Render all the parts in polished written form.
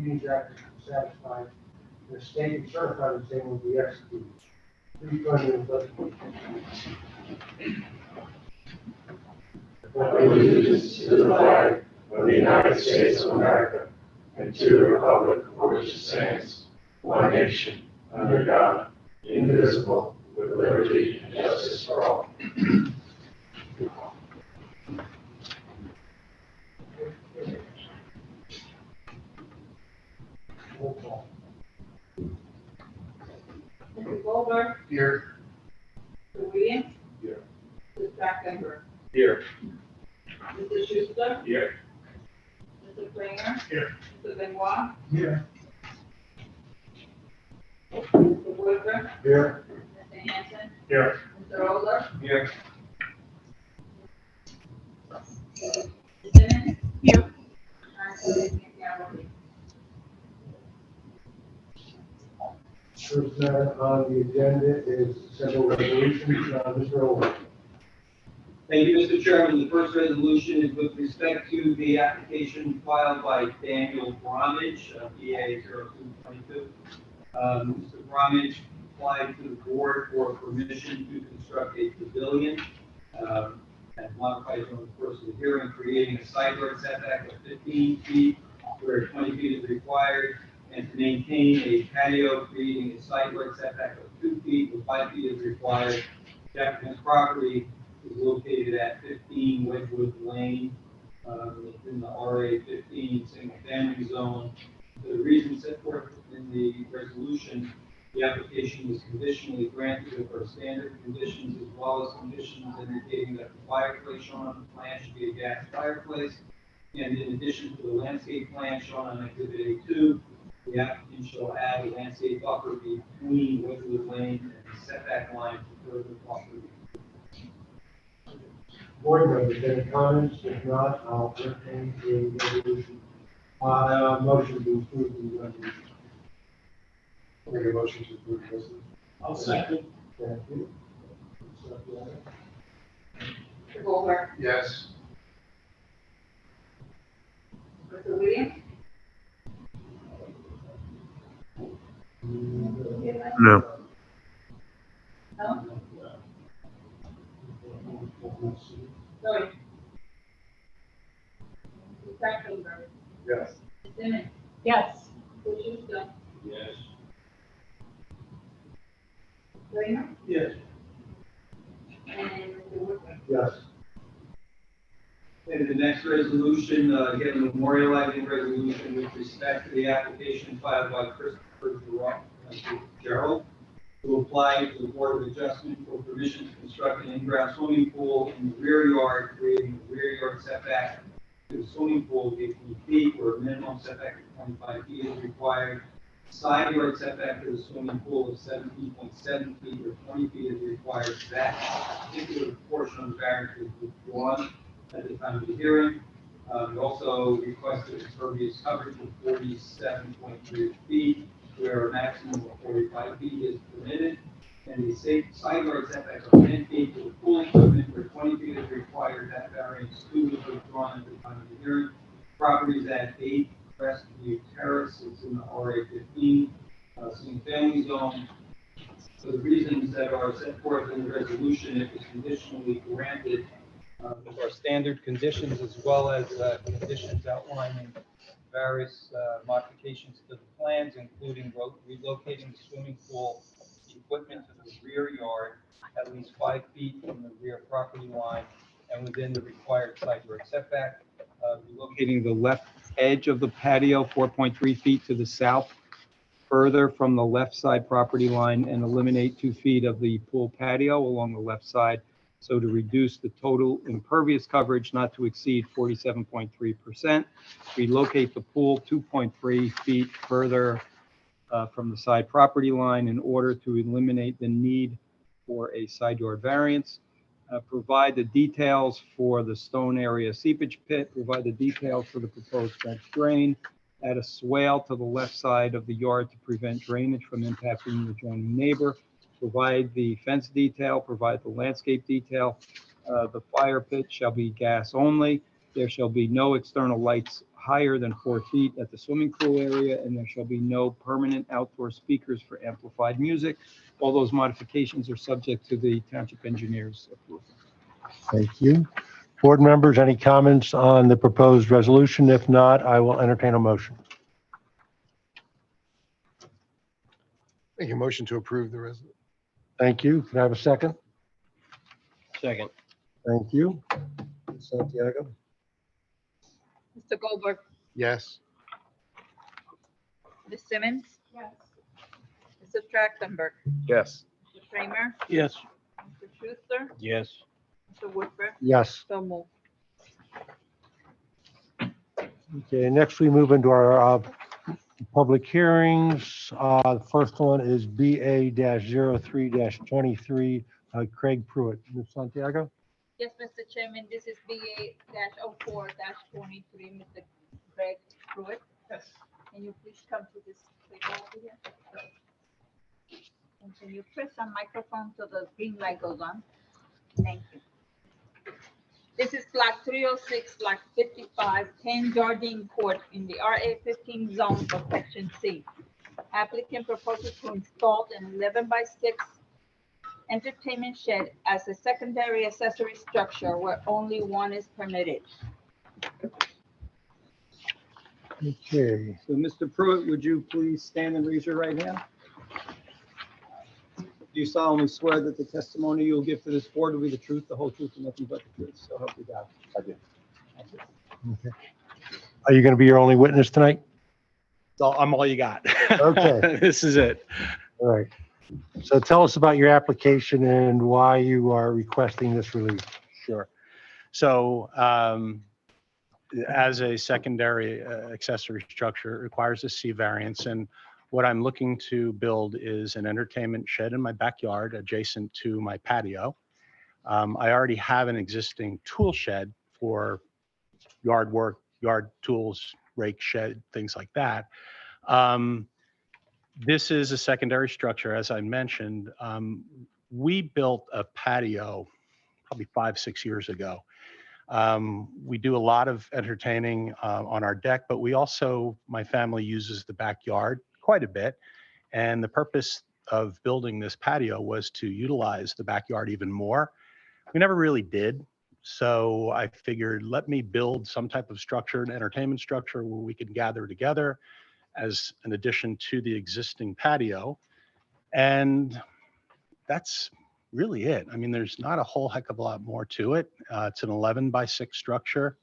Meetings Act is satisfied, the state is certified the same will be executed. Please join me in pledging. Allegiance to the flag of the United States of America and to the republic for which it stands, one nation, under God, indivisible, with liberty and justice for all. Roll call. Mr. Goldberg, Here. Mr. Williams. Here. Mr. Trachtenberg, Here. Mr. Schuster, Here. Mr. Springer. Here. Mr. Benoit, Here. Mr. Woodruff, Here. Mr. Hanson, Here. Mr. Oler, Here. Mr. Simmons. Here. And Mr. Gallow. First matter on the agenda is several resolutions. Mr. Owen. Thank you, Mr. Chairman. The first resolution is with respect to the application filed by Daniel Bromage, EA 0222. Mr. Bromage applied to the board for permission to construct a pavilion, as modified from the first of the hearing, creating a side yard setback of 15 feet where 20 feet is required, and to maintain a patio, creating a side yard setback of 2 feet where 5 feet is required. The applicant's property is located at 15 Wedgewood Lane, in the RA 15 single family zone. For the reasons set forth in the resolution, the application was conditionally granted with our standard conditions as well as conditions indicating that the fireplace shown on the plan should be a gas fireplace. And in addition to the landscape plan shown on Exhibit A2, the applicant shall add a landscape buffer between Wedgewood Lane and the setback line to further property. Board members, any comments? If not, I'll entertain the resolution. Motion to approve the resolution. Make a motion to approve the resolution. I'll second. Thank you. Mr. Goldberg, Yes. Mr. Williams. No. No? Sorry. Mr. Trachtenberg, Yes. Mr. Simmons, Yes. Mr. Schuster, Yes. Springer, Yes. and Mr. Woodruff. Yes. And the next resolution, again, memorializing resolution with respect to the application filed by Christopher Gerald to apply to the Board of Adjustment for permission to construct an in-ground swimming pool in the rear yard, creating a rear yard setback to the swimming pool of 18 feet, where a minimum setback of 25 feet is required. Side yard setback to the swimming pool of 17.7 feet, where 20 feet is required. That particular portion of the variance was withdrawn at the time of the hearing. We also requested impervious coverage of 47.3 feet, where a maximum of 45 feet is permitted, and the side yard setback of 10 feet to the pool equipment, where 20 feet is required. That variance too was withdrawn at the time of the hearing. Properties at 8 Crestview Terrace, it's in the RA 15 single family zone. For the reasons that are set forth in the resolution, it was conditionally granted with our standard conditions as well as conditions outlining various modifications to the plans, including relocating the swimming pool equipment to the rear yard at least 5 feet from the rear property line and within the required side yard setback. Relocating the left edge of the patio 4.3 feet to the south further from the left side property line and eliminate 2 feet of the pool patio along the left side, so to reduce the total impervious coverage not to exceed 47.3%. Relocate the pool 2.3 feet further from the side property line in order to eliminate the need for a side yard variance. Provide the details for the stone area seepage pit, provide the details for the proposed French drain, add a swale to the left side of the yard to prevent drainage from impacting the adjoining neighbor, provide the fence detail, provide the landscape detail. The fire pit shall be gas only. There shall be no external lights higher than 4 feet at the swimming pool area, and there shall be no permanent outdoor speakers for amplified music. All those modifications are subject to the township engineer's approval. Thank you. Board members, any comments on the proposed resolution? If not, I will entertain a motion. Make a motion to approve the resolution. Thank you. Can I have a second? Second. Thank you. Santiago? Mr. Goldberg, Yes. Ms. Simmons, Yes. Mr. Trachtenberg, Yes. Mr. Kramer, Yes. Mr. Schuster, Yes. Mr. Woodruff, Yes. so moved. Okay, next we move into our public hearings. The first one is BA-03-23, Craig Pruitt. Ms. Santiago? Yes, Mr. Chairman, this is BA-04-23, Mr. Greg Pruitt. Yes. Can you please come to this table over here? And can you press on microphone so the green light goes on? Thank you. This is block 306, block 55, 10 Jardine Court in the RA 15 zone for section C. Applicant proposes to install an 11x6 entertainment shed as a secondary accessory structure where only one is permitted. Okay. So, Mr. Pruitt, would you please stand and raise your right hand? Do you solemnly swear that the testimony you'll give to this board will be the truth, the whole truth, and nothing but the truth? So help you God. I do. Thank you. Okay. Are you going to be your only witness tonight? So I'm all you got. Okay. This is it. All right. So tell us about your application and why you are requesting this relief. Sure. So as a secondary accessory structure, it requires a C variance. And what I'm looking to build is an entertainment shed in my backyard adjacent to my patio. I already have an existing tool shed for yard work, yard tools, rake, shed, things like that. This is a secondary structure, as I mentioned. We built a patio probably 5-6 years ago. We do a lot of entertaining on our deck, but we also, my family uses the backyard quite a bit. And the purpose of building this patio was to utilize the backyard even more. We never really did. So I figured, let me build some type of structure, an entertainment structure where we can gather together as an addition to the existing patio. And that's really it. I mean, there's not a whole heck of a lot more to it. It's an 11x6 structure.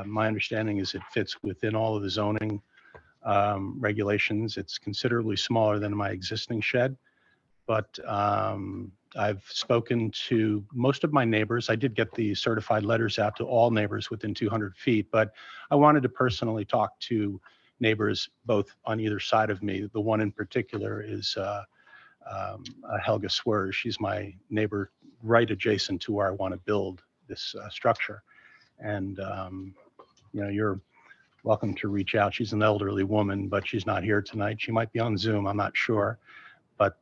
My understanding is it fits within all of the zoning regulations. It's considerably smaller than my existing shed, but I've spoken to most of my neighbors. I did get the certified letters out to all neighbors within 200 feet, but I wanted to personally talk to neighbors both on either side of me. The one in particular is Helga Swerge. She's my neighbor right adjacent to where I want to build this structure. And, you know, you're welcome to reach out. She's an elderly woman, but she's not here tonight. She might be on Zoom, I'm not sure. But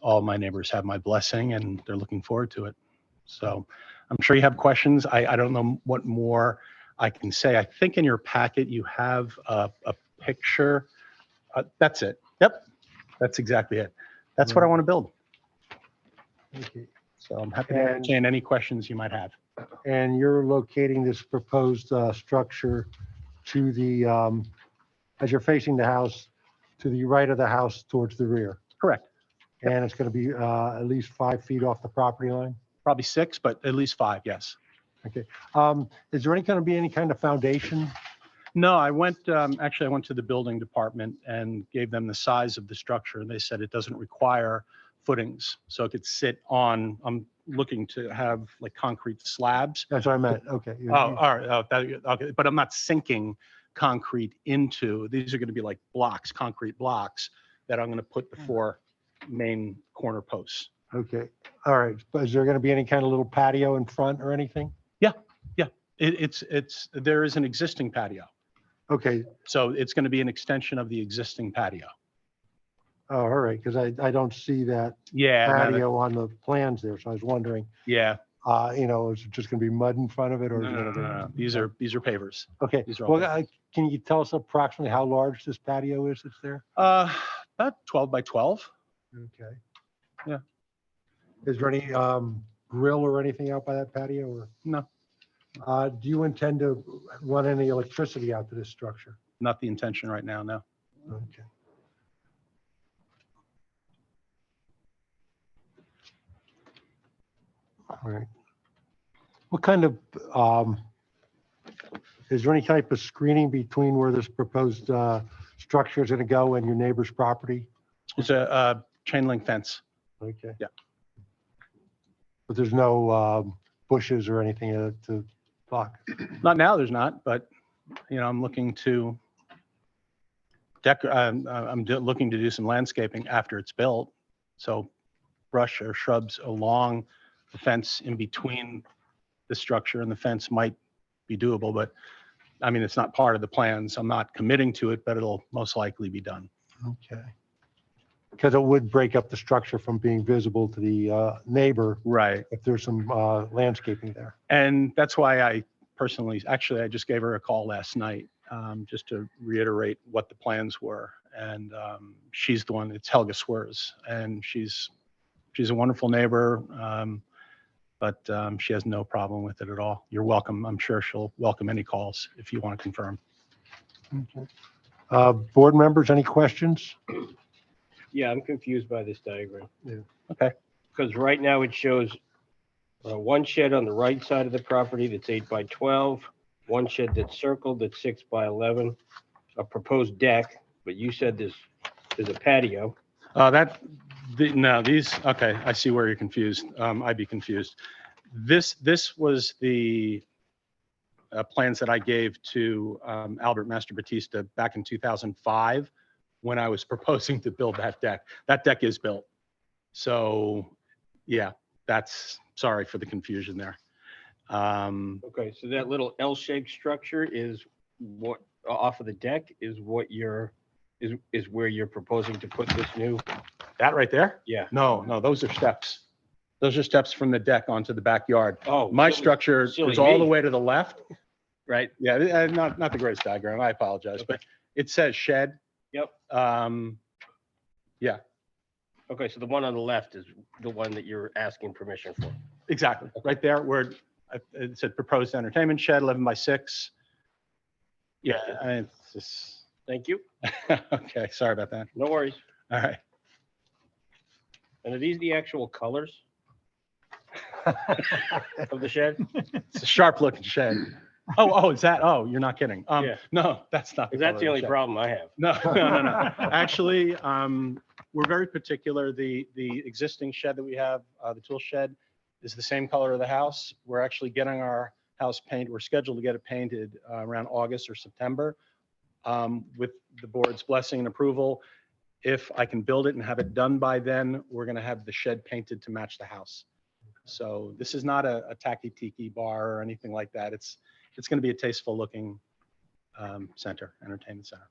all my neighbors have my blessing and they're looking forward to it. So I'm sure you have questions. I don't know what more I can say. I think in your packet you have a picture. That's it. Yep, that's exactly it. That's what I want to build. Okay. So I'm happy to entertain any questions you might have. And you're locating this proposed structure to the, as you're facing the house, to the right of the house towards the rear. Correct. And it's going to be at least 5 feet off the property line? Probably 6, but at least 5, yes. Okay. Is there going to be any kind of foundation? No, I went, actually, I went to the building department and gave them the size of the structure. And they said it doesn't require footings. So it could sit on, I'm looking to have like concrete slabs. That's what I meant. Okay. Oh, all right. Oh, okay. But I'm not sinking concrete into, these are going to be like blocks, concrete blocks that I'm going to put the 4 main corner posts. Okay. All right. But is there going to be any kind of little patio in front or anything? Yeah. Yeah. There is an existing patio. Okay. So it's going to be an extension of the existing patio. Oh, all right. Because I don't see that Yeah. patio on the plans there. So I was wondering. Yeah. Is it just going to be mud in front of it or? No, is it no, no, gonna no, be- no. These are pavers. Okay, These are all well, can you tell us approximately how large this patio is that's there? About 12 by 12. Okay. Yeah. Is there any grill or anything out by that patio or? No, Do you intend to run any electricity out to this structure? not the intention right now, no. Okay. All right. What kind of, is there any type of screening between where this proposed structure is going to go and your neighbor's property? It's a chain link fence. Okay. Yeah. But there's no bushes or anything to block? Not now, there's not, but, I'm looking to looking to do some landscaping after it's built. So brush or shrubs along the fence in between the structure and the fence might be doable, but I mean, it's not part of the plans. I'm not committing to it, but it'll most likely be done. Okay. Because it would break up the structure from being visible to the neighbor Right. if there's some landscaping there. And that's why I personally, actually, I just gave her a call last night, just to reiterate what the plans were. And she's the one, it's Helga Swears, and she's a wonderful neighbor, but she has no problem with it at all. You're welcome. I'm sure she'll welcome any calls if you want to confirm. Okay. Board members, any questions? Yeah, I'm confused by this diagram. Yeah. Okay. Because right now it shows one shed on the right side of the property that's 8 by 12, one shed that's circled that's 6 by 11, a proposed deck, but you said there's a patio. Okay, I see where you're confused. I'd be confused. This was the plans that I gave to Albert Master Batista back in 2005 when I was proposing to build that deck. That deck is built. So yeah, sorry for the confusion there. Okay, so that little L-shaped structure is what off of the deck is what is where you're proposing to put this new. That right there? Yeah. No, those are steps. Those are steps from the deck onto the backyard. Oh, My silly- structure silly is all the me. way to the left. Right. Yeah, not the greatest diagram. I apologize, but it says shed. Yep. Yeah, Okay, so the one on the left is the one that you're asking permission for. exactly. Right there where it said proposed entertainment shed, 11 by 6. Yeah, it's just, Thank you. okay, sorry about that. No worries. All right. And are these the actual colors of the shed? It's a sharp looking shed. Oh, is that? Oh, you're not kidding. Yeah. No, that's not. Because that's the color only of shed. problem I have. No. Actually, we're very particular. The existing shed that we have, the tool shed, is the same color of the house. We're actually getting our house painted. We're scheduled to get it painted around August or September. With the board's blessing and approval, if I can build it and have it done by then, we're going to have the shed painted to match the house. So this is not a tacky tiki bar or anything like that. It's going to be a tasteful looking entertainment center.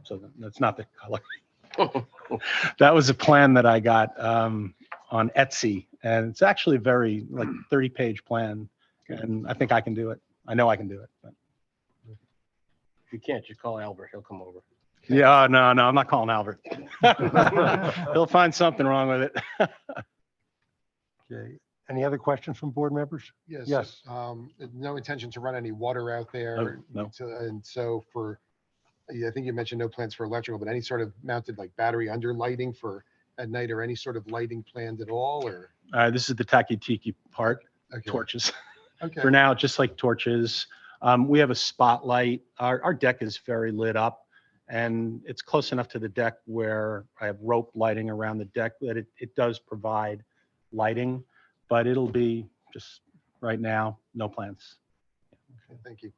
So that's not the color. That was a plan that I got on Etsy, and it's actually a very 30-page plan, and I think I can do it. I know I can do it. But. If you can't, just call Albert. He'll come over. Yeah, no, I'm not calling Albert. He'll find something wrong with it. Okay. Any other questions from board members? Yes. Yes. No intention to run any water out there. No. And so I think you mentioned no plans for electrical, but any sort of mounted like battery under lighting for at night or any sort of lighting planned at all or? This is the tacky tiki part, Okay. torches. Okay. For now, just like torches. We have a spotlight. Our deck is very lit up, and it's close enough to the deck where I have rope lighting around the deck that it does provide lighting, but it'll be just right now, no plans. Okay, thank you.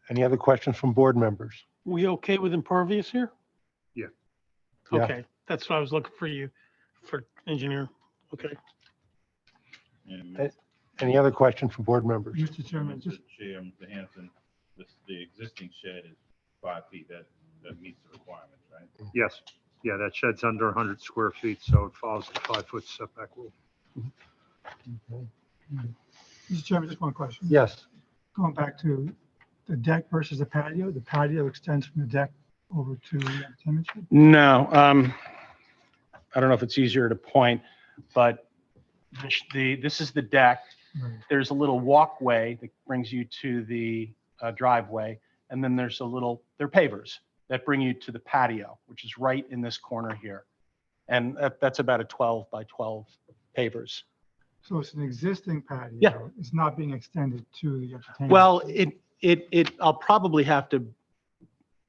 Any other questions from board members? We okay with impervious here? Yeah. Okay, that's what I was looking for you, for engineer. Okay. Any other questions from board members? Mr. Chairman, Mr. Chair, Mr. Hanson, the existing shed is 5 feet. That meets the requirements, right? Yes. Yeah, that shed's under 100 square feet, so it follows the 5-foot setback rule. Mr. Chairman, just one question. Yes. Going back to the deck versus the patio extends from the deck over to the tenant shed? No, I don't know if it's easier to point, but this is the deck. Right. There's a little walkway that brings you to the driveway, and then there's they're pavers that bring you to the patio, which is right in this corner here. And that's about a 12 by 12 pavers. So it's an existing patio? Yeah. It's not being extended to the entertainment? Well, I'll probably have to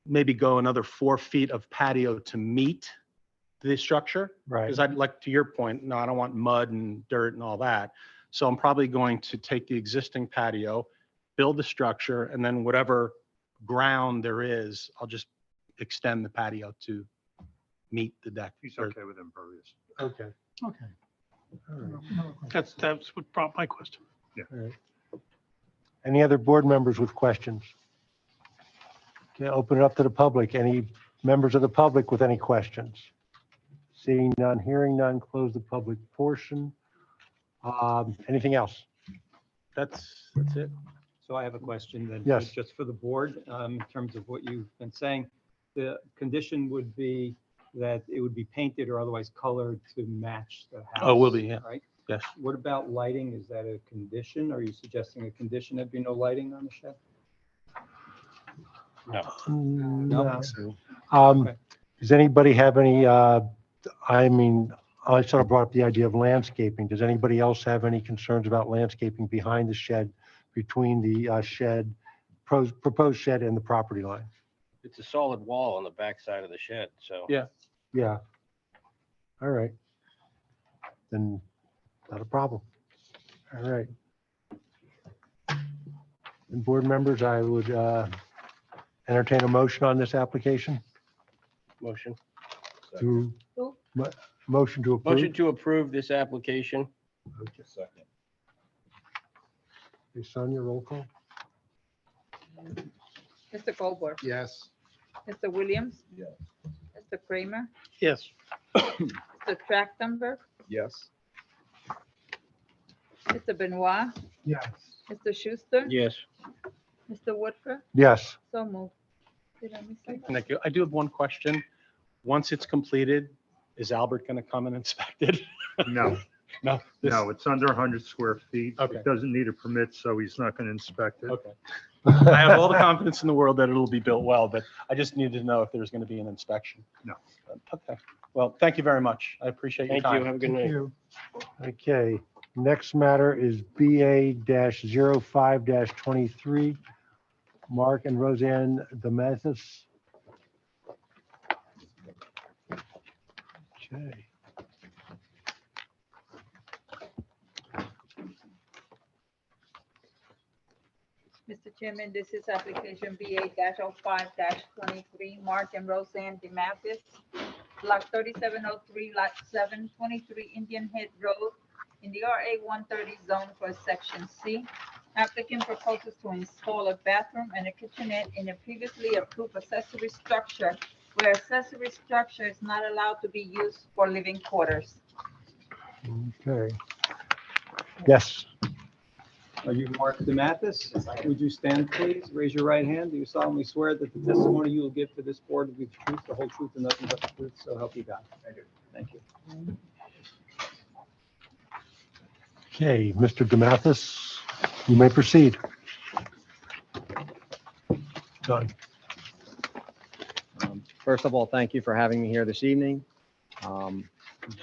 maybe go another 4 feet of patio to meet the structure. Right. Because I'd like, to your point, no, I don't want mud and dirt and all that. So I'm probably going to take the existing patio, build the structure, and then whatever ground there is, I'll just extend the patio to meet the deck. He's okay with impervious. Okay. Okay. All right. No question. That's what brought my question. All right. Any other board members with questions? Okay, open it up to the public. Any members of the public with any questions? Seeing none, hearing none, close the public portion. Anything else? That's it. So I have a question then. Yes. Just for the board, in terms of what you've been saying. The condition would be that it would be painted or otherwise colored to match the house. Oh, will be, yeah. Right? Yes. What about lighting? Is that a condition? Are you suggesting a condition that be no lighting on the shed? No. So, Okay. does anybody have any, I mean, I sort of brought up the idea of landscaping. Does anybody else have any concerns about landscaping behind the shed, between the shed, proposed shed and the property line? It's a solid wall on the back side of the shed, so. Yeah. Yeah. All right. Then not a problem. All right. And board members, I would entertain a motion on this application Motion. to, Who? motion to approve. Motion to approve this application. Second. Hey, Sonia, roll call. Mr. Goldberg, Yes. Mr. Williams, Yes. Mr. Kramer, Yes. Mr. Trachtenberg, Yes. Mr. Benoit, Yes. Mr. Schuster, Yes. Mr. Woodford, Yes. so moved. Did I miss something? Thank you. I do have one question. Once it's completed, is Albert going to come and inspect it? No, No. this- no, it's under 100 square feet. Okay. It doesn't need a permit, so he's not going to inspect it. Okay. I have all the confidence in the world that it'll be built well, but I just needed to know if there's going to be an inspection. No. Okay. Well, thank you very much. I appreciate your Thank you. time. Have a good Thank night. you. Okay, next matter is BA-05-23, Mark and Roseanne Demathis. Okay. Mr. Chairman, this is application BA-05-23, Mark and Roseanne DeMathis, block 3703, lot 723 Indian Head Road in the RA 130 zone for section C. Applicant proposes to install a bathroom and a kitchenette in a previously approved accessory structure where accessory structure is not allowed to be used for living quarters. Okay. Yes. Are you Mark DeMathis? Would you stand, please? Raise your right hand. Do you solemnly swear that the testimony you will give to this board will be the truth, the whole truth, and nothing but the truth, so help you God? Thank you. Thank you. Okay, Mr. Demathis, you may proceed. Done. First of all, thank you for having me here this evening.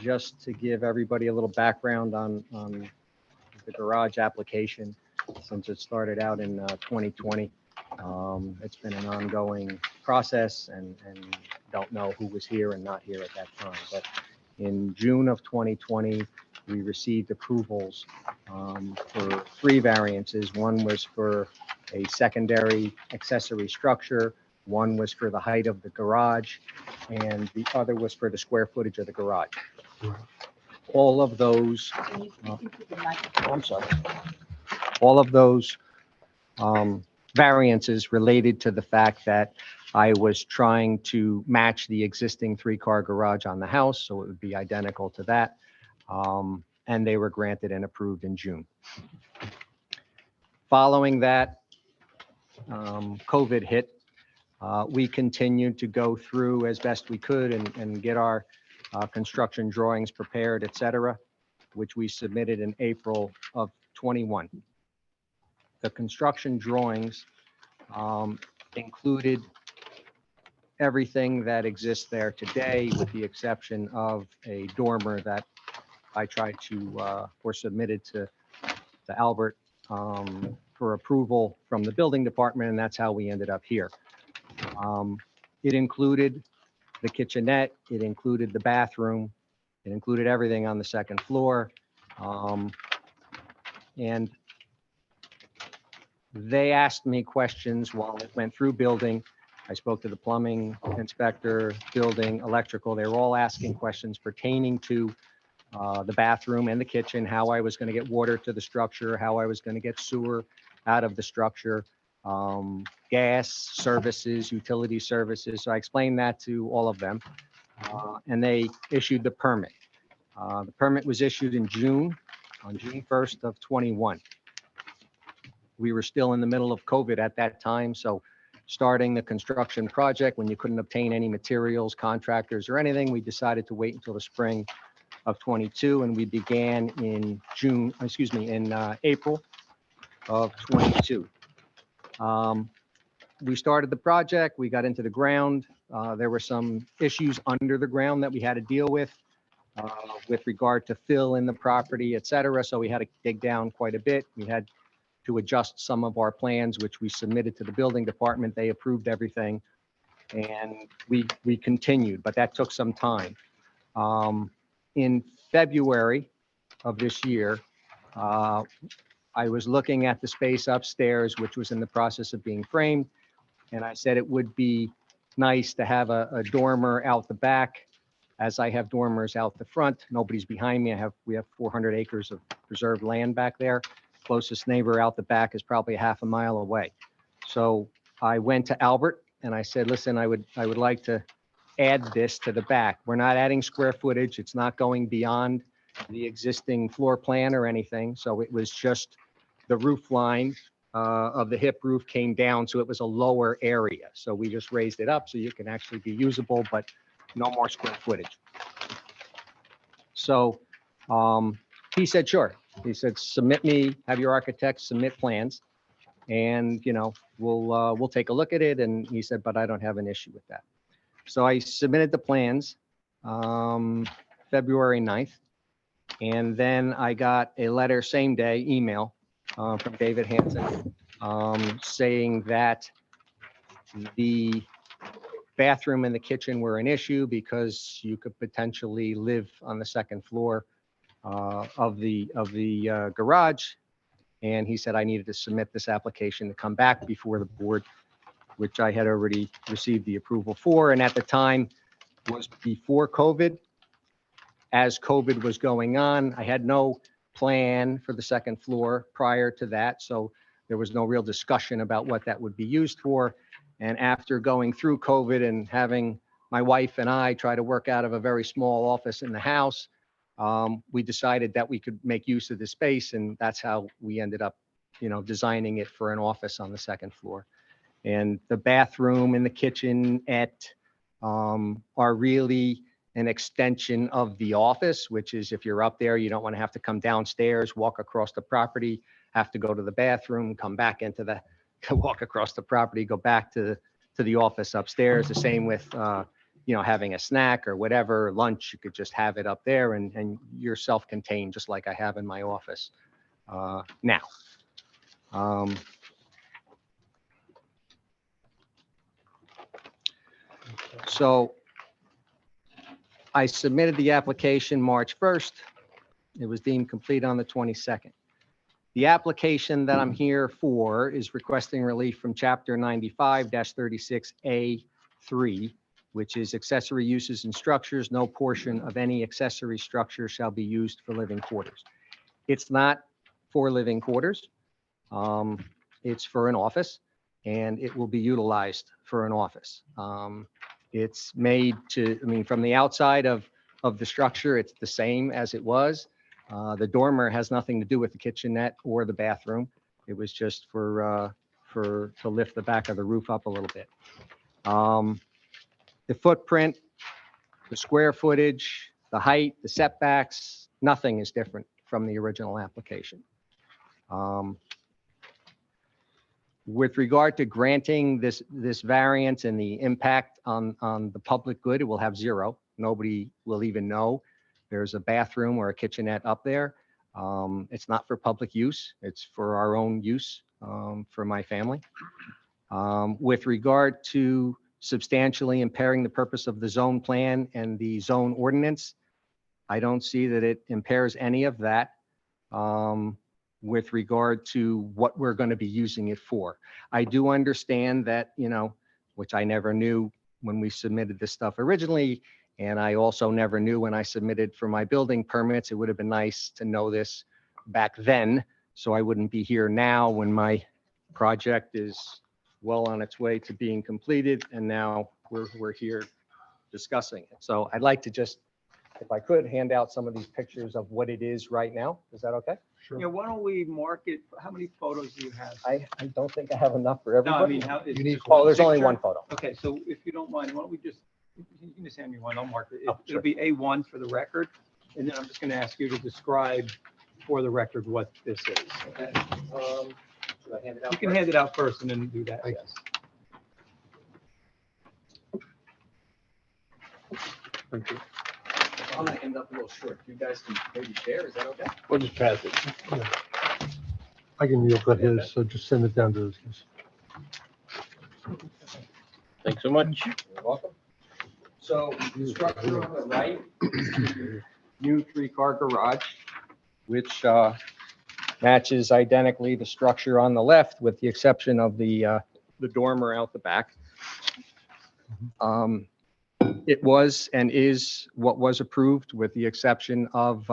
Just to give everybody a little background on the garage application, since it started out in 2020. It's been an ongoing process and don't know who was here and not here at that time. But in June of 2020, we received approvals for 3 variances. One was for a secondary accessory structure. One was for the height of the garage, and the other was for the square footage of the garage. All of those, Can you speak into the microphone? I'm sorry. All of those variances related to the fact that I was trying to match the existing 3-car garage on the house, so it would be identical to that. And they were granted and approved in June. Following that, COVID hit. We continued to go through as best we could and get our construction drawings prepared, et cetera, which we submitted in April of 21. The construction drawings included everything that exists there today, with the exception of a dormer that I tried to, or submitted to Albert for approval from the building department, and that's how we ended up here. It included the kitchenette, it included the bathroom, it included everything on the second floor. And they asked me questions while it went through building. I spoke to the plumbing inspector, building, electrical. They were all asking questions pertaining to the bathroom and the kitchen, how I was going to get water to the structure, how I was going to get sewer out of the structure, gas services, utility services. So I explained that to all of them, and they issued the permit. The permit was issued in June, on June 1st of 21. We were still in the middle of COVID at that time, so starting the construction project when you couldn't obtain any materials, contractors, or anything, we decided to wait until the spring of 22, and we began in April of 22. We started the project, we got into the ground. There were some issues under the ground that we had to deal with regard to fill in the property, et cetera. So we had to dig down quite a bit. We had to adjust some of our plans, which we submitted to the building department. They approved everything, and we continued, but that took some time. In February of this year, I was looking at the space upstairs, which was in the process of being framed, and I said it would be nice to have a dormer out the back, as I have dormers out the front. Nobody's behind me. We have 400 acres of preserved land back there. Closest neighbor out the back is probably a half a mile away. So I went to Albert and I said, listen, I would like to add this to the back. We're not adding square footage. It's not going beyond the existing floor plan or anything. So it was just the roof line of the hip roof came down, so it was a lower area. So we just raised it up so you can actually be usable, but no more square footage. So he said, sure. He said, have your architect submit plans, and we'll take a look at it. And he said, but I don't have an issue with that. So I submitted the plans February 9th, and then I got a letter, same day, email from David Hansen saying that the bathroom and the kitchen were an issue because you could potentially live on the second floor of the garage. And he said I needed to submit this application to come back before the board, which I had already received the approval for. And at the time was before COVID. As COVID was going on, I had no plan for the second floor prior to that. So there was no real discussion about what that would be used for. And after going through COVID and having my wife and I try to work out of a very small office in the house, we decided that we could make use of the space, and that's how we ended up, designing it for an office on the second floor. And the bathroom and the kitchenette are really an extension of the office, which is if you're up there, you don't want to have to come downstairs, walk across the property, have to go to the bathroom, come back into walk across the property, go back to the office upstairs. The same with having a snack or whatever, lunch, you could just have it up there, and you're self-contained, just like I have in my office now. So I submitted the application March 1st. It was deemed complete on the 22nd. The application that I'm here for is requesting relief from Chapter 95-36A3, which is accessory uses and structures. No portion of any accessory structure shall be used for living quarters. It's not for living quarters. It's for an office. and it will be utilized for an office. It's made to, I mean, from the outside of the structure, it's the same as it was. The dormer has nothing to do with the kitchenette or the bathroom. It was just to lift the back of the roof up a little bit. The footprint, the square footage, the height, the setbacks, nothing is different from the original application. With regard to granting this variance and the impact on the public good, it will have zero. Nobody will even know there's a bathroom or a kitchenette up there. It's not for public use. It's for our own use, for my family. With regard to substantially impairing the purpose of the zone plan and the zone ordinance, I don't see that it impairs any of that. With regard to what we're going to be using it for. I do understand that, you know, which I never knew when we submitted this stuff originally, and I also never knew when I submitted for my building permits. It would have been nice to know this back then, so I wouldn't be here now when my project is well on its way to being completed, and now we're here discussing it. So I'd like to just, if I could, hand out some of these pictures of what it is right now. Is that okay? Yeah, why don't we mark it? How many photos do you have? I don't think I have enough for No, I everybody. mean, how? You need Oh, there's only picture? one photo. Okay, so if you don't mind, why don't we just, you can just hand me one, I'll mark it. Oh, sure. It'll be A1 for the record, and then I'm just going to ask you to describe for the record what this is. Okay? Should I hand it out? You can hand it out first and then do that, Thank yes. Thank you. I'm gonna end up a little short. You guys can maybe share, is that okay? We'll just pass it. I can look at his, so just send it down to his. Thanks so much. You're welcome. So the structure on the right, new 3-car garage, which matches identically the structure on the left with the exception of the dormer out the back. It was and is what was approved with the exception of,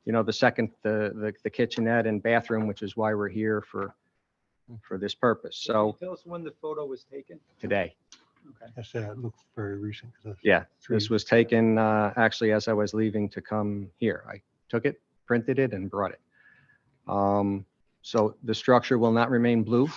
you know, the kitchenette and bathroom, which is why we're here for this purpose. Can So you tell us when the photo was taken? today. Okay. I said it looked very recent. 'Cause that's Yeah, this 3 was taken actually as I was leaving to come here. I took it, printed it, and brought it. So the structure will not remain blue.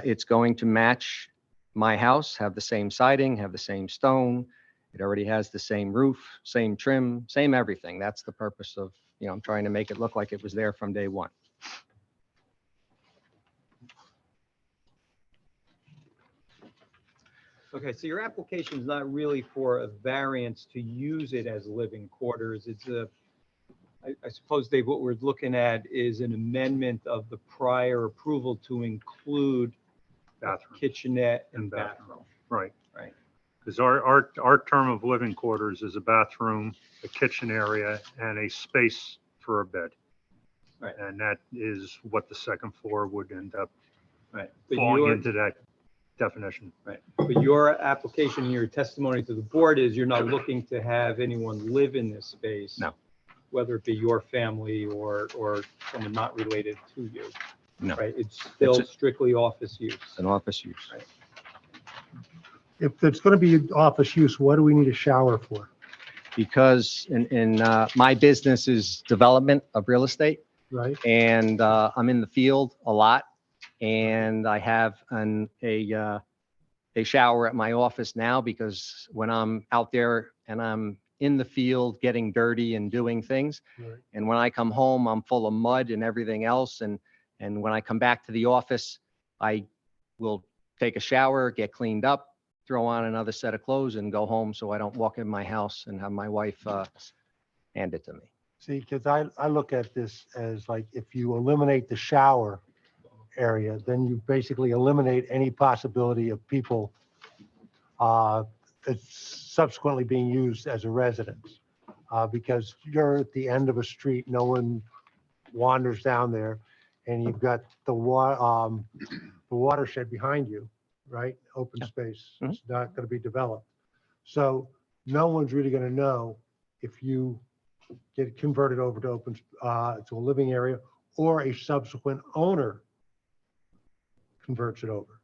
It's going to match my house, have the same siding, have the same stone. It already has the same roof, same trim, same everything. That's the purpose of, you know, I'm trying to make it look like it was there from day one. Okay, so your application is not really for a variance to use it as living quarters. It's I suppose, Dave, what we're looking at is an amendment of the prior approval to include Bathroom. kitchenette and And bathroom. bathroom. Right. Right. Because our term of living quarters is a bathroom, a kitchen area, and a space for a bed. Right. And that is what the second floor would end up Right. But falling your, into that definition. right. But your application, your testimony to the board is you're not looking to have anyone live in this space. No. Whether it be your family or someone not related to you. No. Right? It's still It's strictly office use. It's an office use. Right. If it's going to be office use, what do we need a shower for? Because in my business is development of real estate. Right? And I'm in the field a lot, and I have a shower at my office now because when I'm out there and I'm in the field getting dirty and doing things, Right. and when I come home, I'm full of mud and everything else, and when I come back to the office, I will take a shower, get cleaned up, throw on another set of clothes, and go home so I don't walk in my house and have my wife hand it to me. See, because I look at this as like, if you eliminate the shower area, then you basically eliminate any possibility of people it's subsequently being used as a residence. Because you're at the end of a street, no one wanders down there, and you've got the watershed behind you, right? Open space, it's not going to be developed. So no one's really going to know if you get converted over to to a living area, or a subsequent owner converts it over?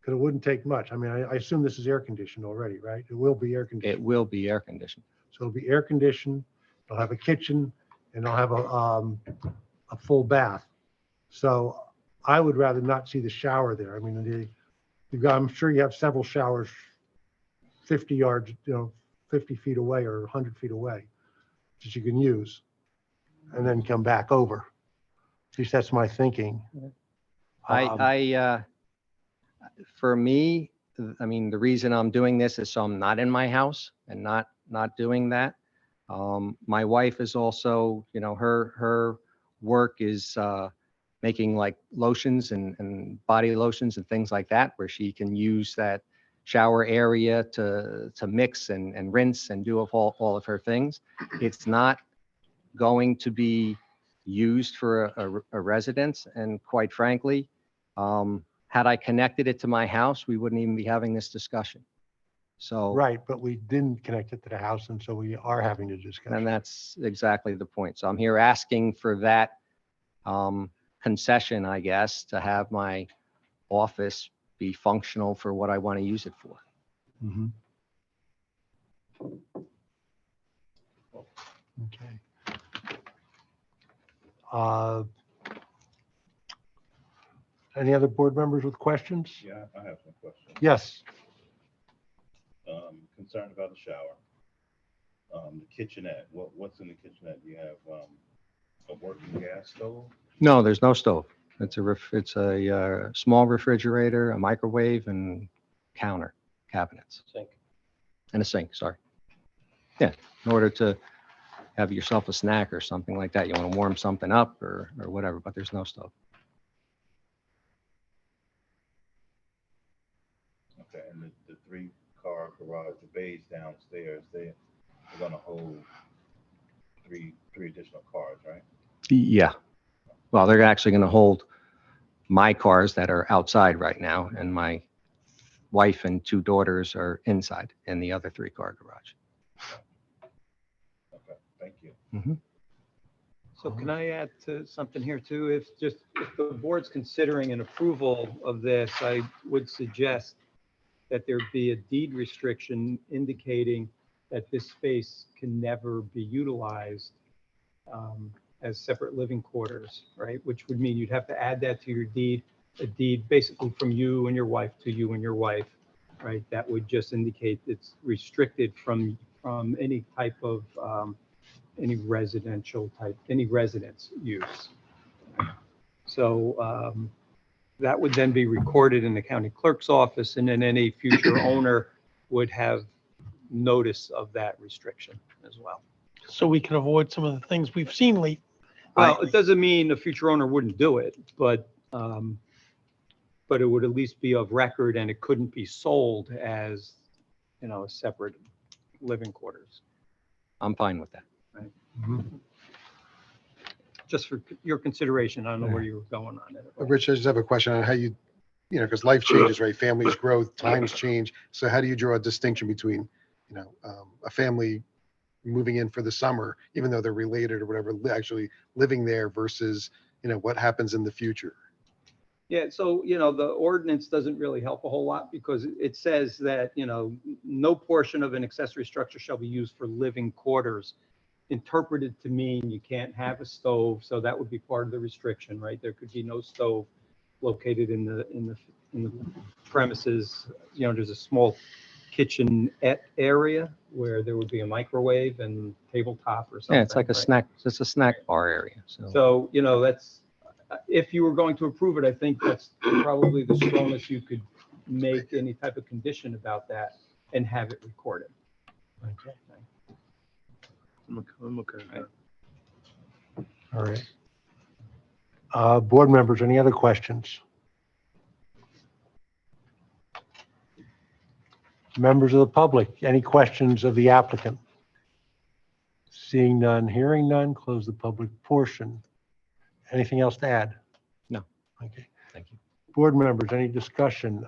Because it wouldn't take much. I mean, I assume this is air conditioned already, right? It will be air It conditioned. will be air conditioned. So it'll be air conditioned, it'll have a kitchen, and it'll have a full bath. So I would rather not see the shower there. I mean, I'm sure you have several showers 50 yards, 50 feet away or 100 feet away that you can use and then come back over. At least that's my thinking. For me, I mean, the reason I'm doing this is so I'm not in my house and not doing that. My wife is also, her work is making like lotions and body lotions and things like that, where she can use that shower area to mix and rinse and do all of her things. It's not going to be used for a residence. And quite frankly, had I connected it to my house, we wouldn't even be having this discussion. So. Right, but we didn't connect it to the house, and so we are having to discuss. And that's exactly the point. So I'm here asking for that concession, I guess, to have my office be functional for what I want to use it for. Mhm. Okay. Any other board members with questions? Yeah, I have some questions. Yes. Concerned about the shower. The kitchenette, what's in the kitchenette? You have a working gas stove? No, there's no stove. It's a small refrigerator, a microwave, and counter cabinets. Sink. And a sink, sorry. Yeah, in order to have yourself a snack or something like that, you want to warm something up or whatever, but there's no stove. Okay, and the three-car garage, the bays downstairs, they're gonna hold three additional cars, right? Yeah. Well, they're actually going to hold my cars that are outside right now, and my wife and two daughters are inside in the other three-car garage. Okay, thank you. Mm-hmm. So can I add to something here too? If the board's considering an approval of this, I would suggest that there be a deed restriction indicating that this space can never be utilized as separate living quarters, right? Which would mean you'd have to add that to your deed, a deed basically from you and your wife to you and your wife, right? That would just indicate it's restricted from any type of any residential type, any residence use. So that would then be recorded in the county clerk's office, and then any future owner would have notice of that restriction as well. So we can avoid some of the things we've seen lately. Well, it doesn't mean a future owner wouldn't do it, but it would at least be of record, and it couldn't be sold as, a separate living quarters. I'm fine with that. Right? Mm-hmm. Just for your consideration, I don't know where you were going on it. Rich, I just have a question on how because life changes, right? Families grow, times change. So how do you draw a distinction between, a family moving in for the summer, even though they're related or whatever, actually living there versus, what happens in the future? Yeah, so, the ordinance doesn't really help a whole lot because it says that, no portion of an accessory structure shall be used for living quarters, interpreted to mean you can't have a stove. So that would be part of the restriction, right? There could be no stove located in the premises. There's a small kitchenette area where there would be a microwave and tabletop or something. Yeah, it's like a right? snack, it's a snack bar area. So, that's, if you were going to approve it, I think that's probably the strongest you could make any type of condition about that and have it recorded. Okay. I'm okay. All right. Board members, any other questions? Members of the public, any questions of the applicant? Seeing none, hearing none, close the public portion. Anything else to add? No. Okay. Thank you. Board members, any discussion?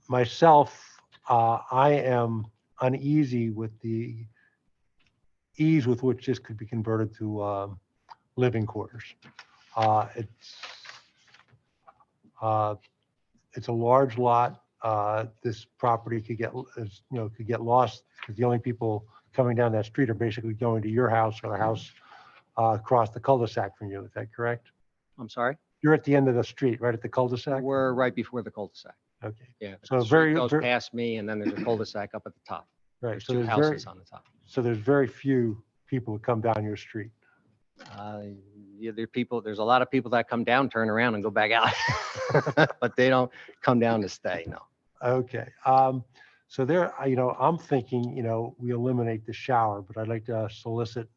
Myself, I am uneasy with the ease with which this could be converted to living quarters. It's a large lot. This property could get, could get lost because the only people coming down that street are basically going to your house or a house across the cul-de-sac from you. Is that correct? I'm sorry? You're at the end of the street, right at the cul-de-sac? We're right before the cul-de-sac. Okay, Yeah. So the street very- Goes very- past me and then there's a cul-de-sac up at the top. right. There's So two there's very, houses on the top. so there's very few people who come down your street. Yeah, there's a lot of people that come down, turn around and go back out. But they don't come down to stay, no. Okay, so there, I'm thinking, we eliminate the shower, but I'd like to solicit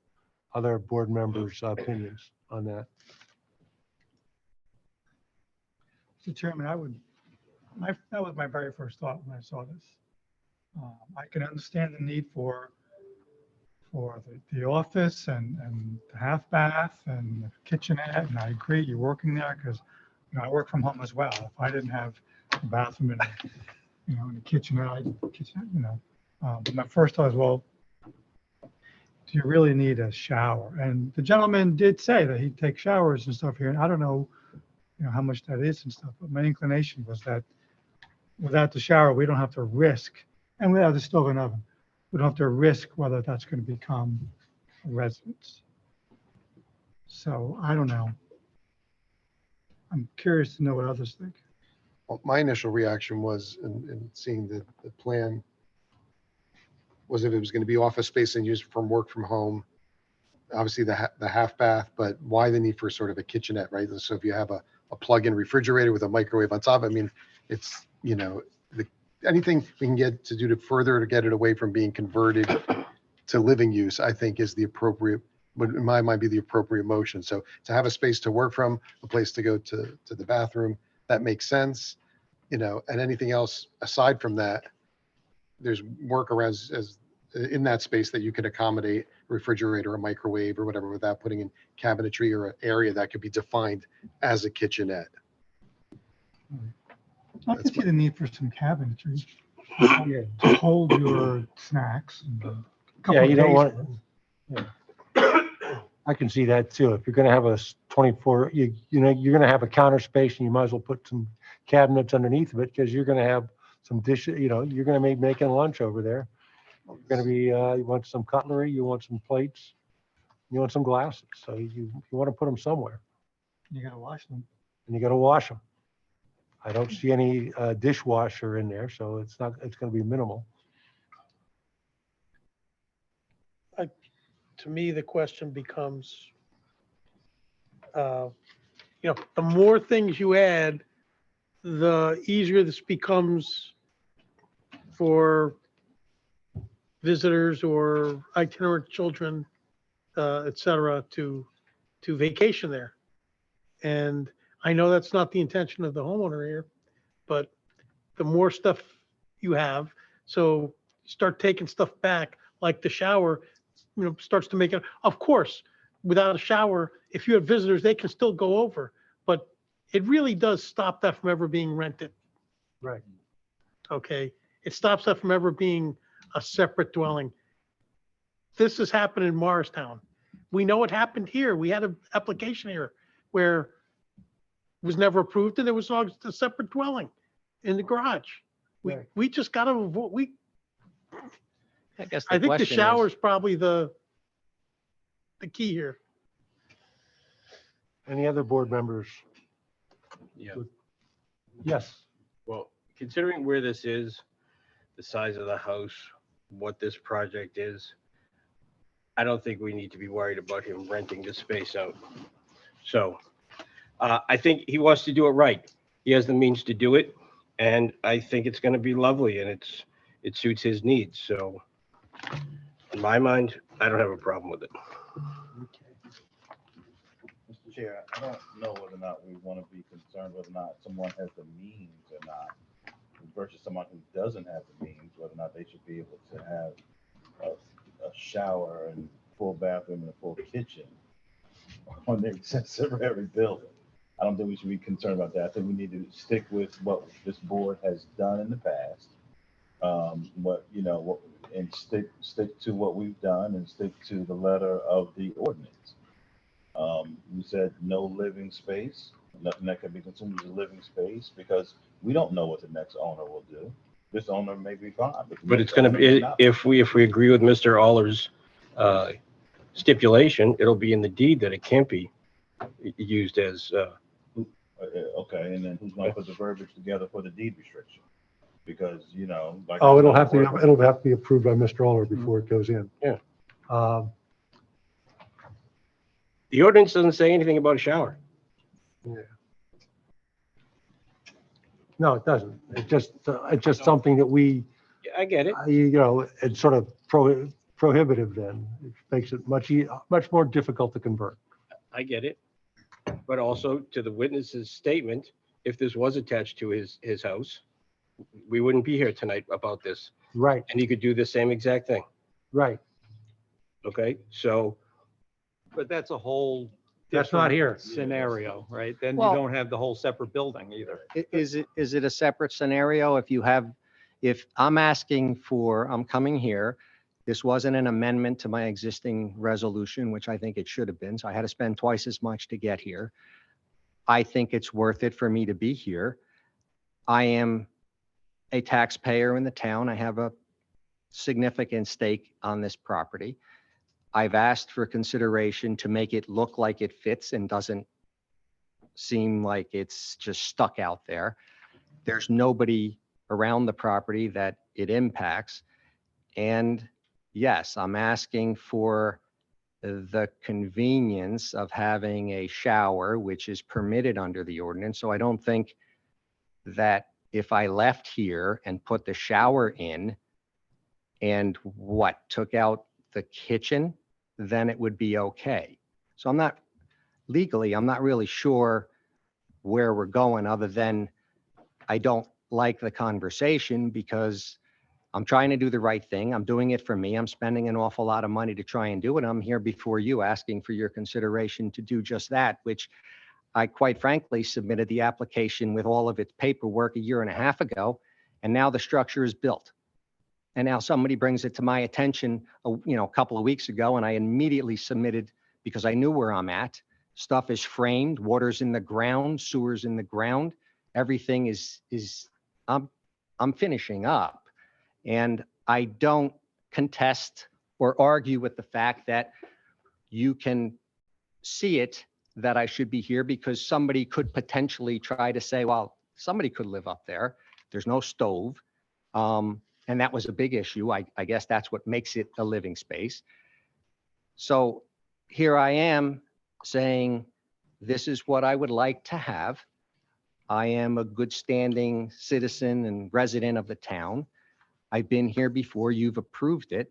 other board members' opinions on that. Mr. Chairman, that was my very first thought when I saw this. I can understand the need for the office and the half bath and the kitchenette, and I agree, you're working there, because, I work from home as well. If I didn't have a bathroom and, and a kitchenette, but my first thought is, well, do you really need a shower? And the gentleman did say that he'd take showers and stuff here, and I don't know, how much that is and stuff, but my inclination was that without the shower, we don't have to risk, and without the stove and oven, we don't have to risk whether that's going to become a residence. So I don't know. I'm curious to know what others think. Well, my initial reaction was in seeing the plan was if it was going to be office space and used from work from home, obviously the half bath, but why the need for sort of a kitchenette, right? So if you have a plug-in refrigerator with a microwave on top, I mean, it's, anything we can get to do to get it away from being converted to living use, I think is the appropriate, would in my mind be the appropriate motion. So to have a space to work from, a place to go to the bathroom, that makes sense, and anything else aside from that, there's workarounds as in that space that you can accommodate a refrigerator, a microwave or whatever without putting in cabinetry or an area that could be defined as a kitchenette. I can see the need for some cabinetry to hold your snacks. And a couple Yeah, of you don't days want, worth. I can see that too. If you're gonna have a 24, you're gonna have a counter space and you might as well put some cabinets underneath of it because you're gonna have some dishes, you're gonna be making lunch over there. You're gonna be, you want some cutlery, you want some plates, you want some glasses. So you want to put them somewhere You gotta wash them. and you gotta wash them. I don't see any dishwasher in there, so it's gonna be minimal. To me, the question becomes, the more things you add, the easier this becomes for visitors or itinerant children, et cetera, to vacation there. And I know that's not the intention of the homeowner here, but the more stuff you have, so start taking stuff back, like the shower, starts to make it, of course, without a shower, if you have visitors, they can still go over, but it really does stop that from ever being rented. Right. Okay, it stops that from ever being a separate dwelling. This has happened in Morristown. We know it happened here. We had an application here where it was never approved and there was a separate dwelling in the garage. Right. We just got to avoid, I guess I think the question is- shower is probably the key here. Any other board members? Yeah. Yes. Well, considering where this is, the size of the house, what this project is, I don't think we need to be worried about him renting this space out. So I think he wants to do it right. He has the means to do it, and I think it's going to be lovely, and it suits his needs. So in my mind, I don't have a problem with it. Mr. Chair, I don't know whether or not we want to be concerned whether or not someone has the means or not versus someone who doesn't have the means, whether or not they should be able to have a shower and full bathroom and a full kitchen on their accessory building. I don't think we should be concerned about that. I think we need to stick with what this board has done in the past. And stick to what we've done and stick to the letter of the ordinance. We said no living space. nothing that can be consumed as a living space, because we don't know what the next owner will do. This owner may be fine. the But next it's gonna owner may be, not. if we agree with Mr. Aller's stipulation, it'll be in the deed that it can't be used as, Okay, and then who's gonna put the verbiage together for the deed restriction? Because, like. Oh, it'll have to be approved by Mr. Aller before it goes in. Yeah. Um, the ordinance doesn't say anything about a shower. No, it doesn't. It's just something that we, Yeah, I get it. it's sort of prohibitive then. It makes it much more difficult to convert. I get it. But also to the witness's statement, if this was attached to his house, we wouldn't be here tonight about this. Right, And he could do the same exact thing. right. Okay, so But that's a whole. That's not here. Scenario, right? Then you Well- don't have the whole separate building either. Is it a separate scenario if I'm coming here, this wasn't an amendment to my existing resolution, which I think it should have been, so I had to spend twice as much to get here. I think it's worth it for me to be here. I am a taxpayer in the town. I have a significant stake on this property. I've asked for consideration to make it look like it fits and doesn't seem like it's just stuck out there. There's nobody around the property that it impacts. And yes, I'm asking for the convenience of having a shower, which is permitted under the ordinance. So I don't think that if I left here and put the shower in and took out the kitchen, then it would be okay. So I'm not really sure where we're going, other than I don't like the conversation because I'm trying to do the right thing. I'm doing it for me. I'm spending an awful lot of money to try and do it. I'm here before you asking for your consideration to do just that, which I quite frankly submitted the application with all of its paperwork a year and a half ago, and now the structure is built. And now somebody brings it to my attention, a couple of weeks ago, and I immediately submitted because I knew where I'm at. Stuff is framed, water's in the ground, sewer's in the ground. Everything I'm finishing up. And I don't contest or argue with the fact that you can see it, that I should be here, because somebody could potentially try to say, well, somebody could live up there. There's no stove. And that was a big issue. I guess that's what makes it a living space. So here I am saying, this is what I would like to have. I am a good standing citizen and resident of the town. I've been here before, you've approved it.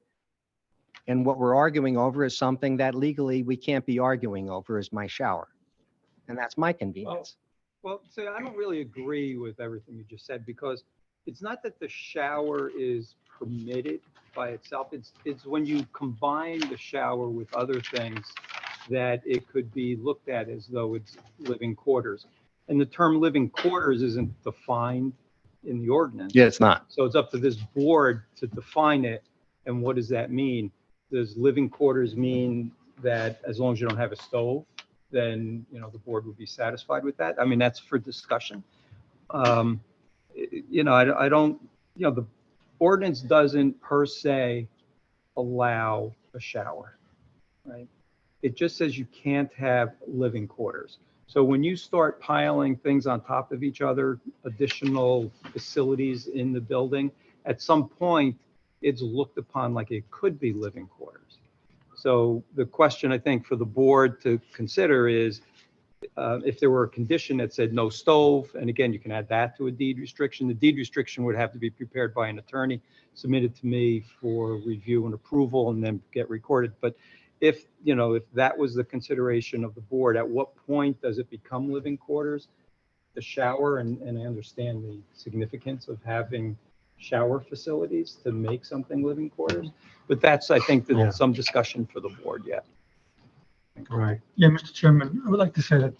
And what we're arguing over is something that legally we can't be arguing over, is my shower. And that's my convenience. Well, see, I don't really agree with everything you just said, because it's not that the shower is permitted by itself. It's when you combine the shower with other things that it could be looked at as though it's living quarters. And the term living quarters isn't defined in the ordinance. Yeah, it's not. So it's up to this board to define it. And what does that mean? Does living quarters mean that as long as you don't have a stove, then, the board would be satisfied with that? I mean, that's for discussion. I don't, the ordinance doesn't per se allow a shower, right? It just says you can't have living quarters. So when you start piling things on top of each other, additional facilities in the building, at some point, it's looked upon like it could be living quarters. So the question, I think, for the board to consider is, if there were a condition that said no stove, and again, you can add that to a deed restriction. The deed restriction would have to be prepared by an attorney, submitted to me for review and approval, and then get recorded. But if that was the consideration of the board, at what point does it become living quarters? The shower, and I understand the significance of having shower facilities to make something living quarters, but that's, I think, some discussion for the board yet. Right. Yeah, Mr. Chairman, I would like to say that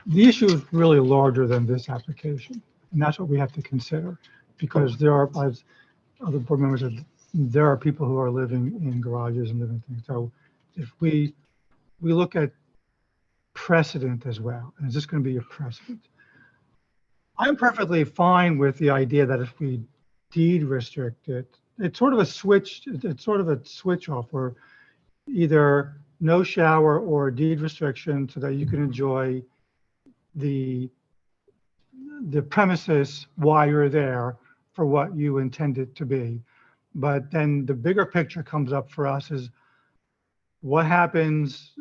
the issue is really larger than this application, and that's what we have to consider, because there are, as other board members said, there are people who are living in garages and living things. So if we look at precedent as well? And is this going to be a precedent? I'm perfectly fine with the idea that if we deed restrict it, it's sort of a switch off, or either no shower or deed restriction so that you can enjoy the premises while you're there for what you intend it to be. But then the bigger picture comes up for us is what happens,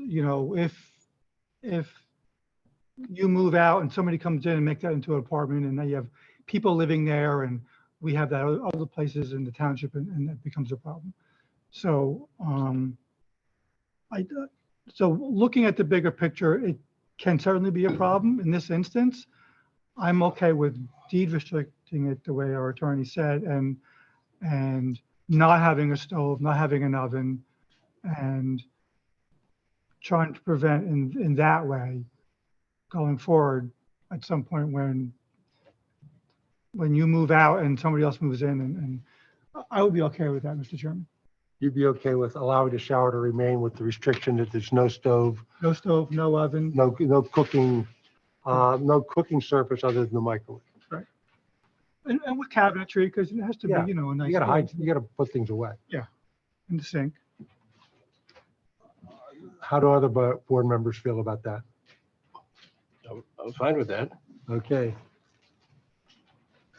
if you move out and somebody comes in and make that into an apartment, and now you have people living there, and we have that other places in the township, and that becomes a problem. So, so looking at the bigger picture, it can certainly be a problem in this instance. I'm okay with deed restricting it the way our attorney said, and not having a stove, not having an oven, and trying to prevent in that way going forward at some point when you move out and somebody else moves in, and I would be okay with that, Mr. Chairman. You'd be okay with allowing the shower to remain with the restriction that there's no stove, No stove, no oven. no cooking, no cooking surface other than the microwave. And with cabinetry, because it has to be, Yeah. a nice. You gotta hide, place you gotta put things away. in the sink. How do other board members feel about that? I'm fine with that. Okay.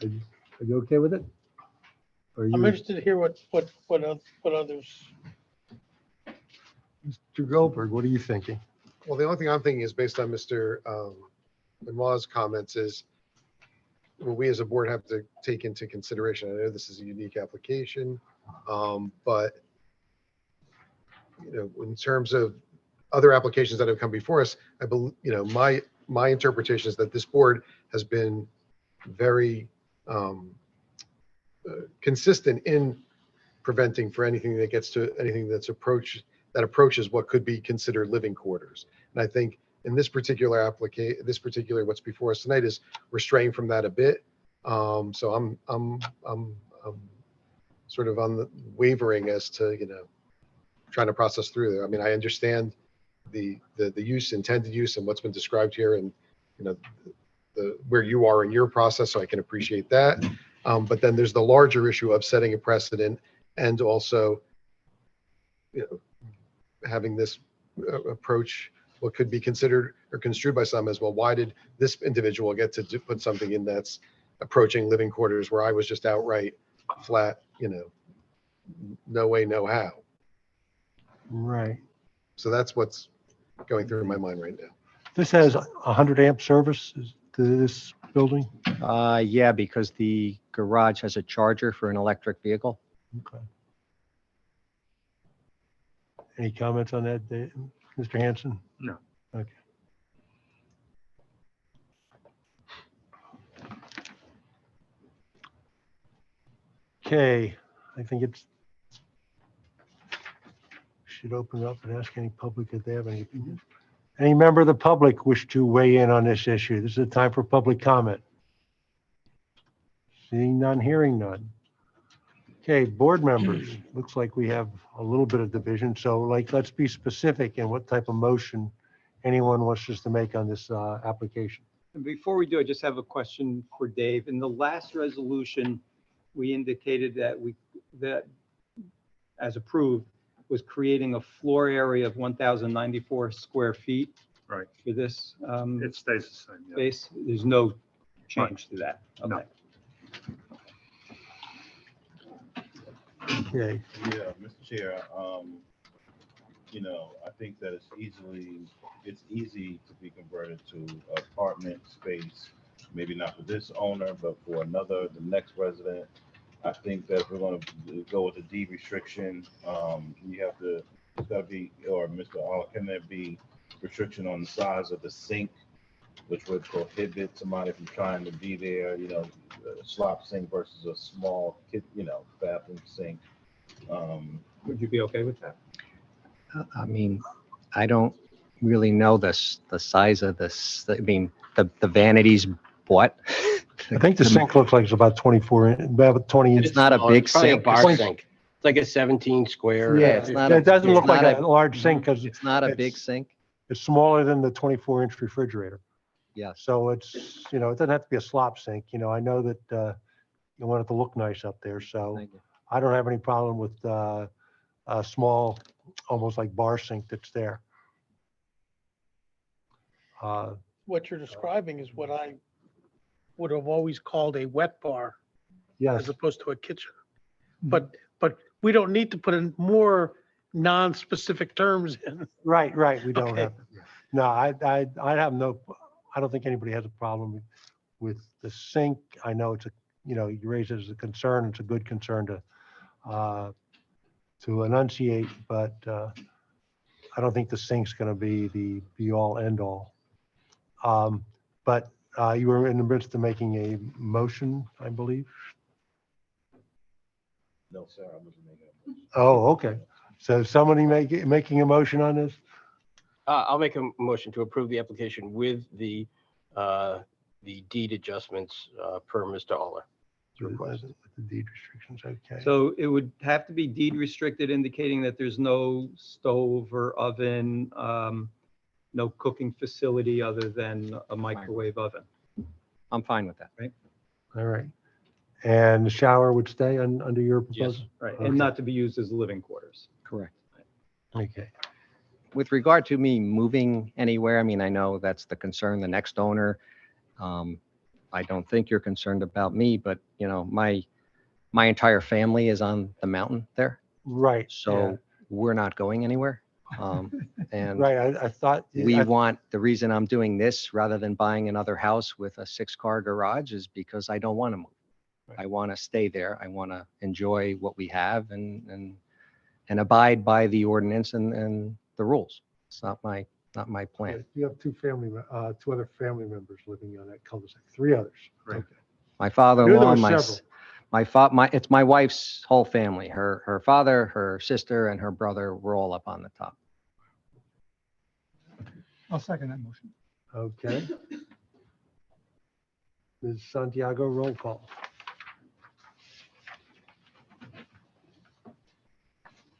Are you okay with it? Are I'm you, interested to hear what others. Mr. Goldberg, what are you thinking? Well, the only thing I'm thinking is based on Mr. Benoit's comments is what we as a board have to take into consideration. I know this is a unique application, but in terms of other applications that have come before us, I believe, my interpretation is that this board has been very consistent in preventing for anything that gets to anything that approaches what could be considered living quarters. And I think in this particular application, what's before us tonight is we're straying from that a bit. So I'm sort of on the wavering as to, trying to process through there. I mean, I understand the intended use and what's been described here, and, where you are in your process, so I can appreciate that. But then there's the larger issue of setting a precedent, and also, having this approach what could be considered or construed by some as, well, why did this individual get to put something in that's approaching living quarters where I was just outright flat, no way, no how. Right. So that's what's going through my mind right now. This has 100 amp service to this building? Yeah, because the garage has a charger for an electric vehicle. Okay. Any comments on that, Mr. Hanson? No. Okay. Okay, I think should open up and ask any public if they have any opinion. Any member of the public wish to weigh in on this issue? This is a time for public comment. Seeing none, hearing none. Okay, board members, looks like we have a little bit of division. So let's be specific in what type of motion anyone wishes to make on this application. And before we do, I just have a question for Dave. In the last resolution, we indicated that as approved, was creating a floor area of 1,094 square feet. Right. For this It stays the same. Yeah. space. There's no change to that. No. Okay. Okay, Yeah, Mr. Chair, I think that it's easy to be converted to apartment space, maybe not for this owner, but for the next resident. I think that if we're going to go with a deed restriction, it's got to be, or Mr. Aller, can there be restriction on the size of the sink, which would prohibit somebody from trying to be there, a slop sink versus a small, bathroom sink? Would you be okay with that? I mean, I don't really know the size of this. I mean, the vanities, what? I think the sink looks like it's about 20 inches. It's not a big Probably a sink. bar sink. It's like a 17 square. Yeah, it's not. It doesn't it's look like not a large sink because It's not a big sink. it's smaller than the 24-inch refrigerator. Yes. So it's, it doesn't have to be a slop sink. I know that you want it to look nice up there. So Thank you. I don't have any problem with a small, almost like bar sink that's there. What you're describing is what I would have always called a wet bar Yes, as opposed to a kitchen. But we don't need to put in more non-specific terms in. right. We don't Okay. have, no, I don't think anybody has a problem with the sink. I know it's you raise it as a concern. It's a good concern to enunciate, but I don't think the sink's going to be the be all end all. But you were in the midst of making a motion, I believe. No, sir, I wasn't making a motion. Oh, okay. So somebody making a motion on this? I'll make a motion to approve the application with the deed adjustments per Mr. Aller. With the deed restrictions, okay. So it would have to be deed restricted, indicating that there's no stove or oven, no cooking facility other than a microwave oven. I'm fine with that. All right. And the shower would stay under your proposal? Right, Okay. and not to be used as living quarters. Correct. Okay. With regard to me moving anywhere, I mean, I know that's the concern, the next owner. I don't think you're concerned about me, but my entire family is on the mountain there. Right. So we're not going anywhere. And Right, I thought. the reason I'm doing this rather than buying another house with a 6-car garage is because I don't want to move. Right. I want to stay there. I want to enjoy what we have and abide by the ordinance and the rules. It's not my plan. You have two other family members living on that cul-de-sac, 3 others. Right. Okay. My father-in-law, Knew there were several. it's my wife's whole family. Her father, her sister, and her brother were all up on the top. I'll second that motion. Okay. Ms. Santiago, roll call.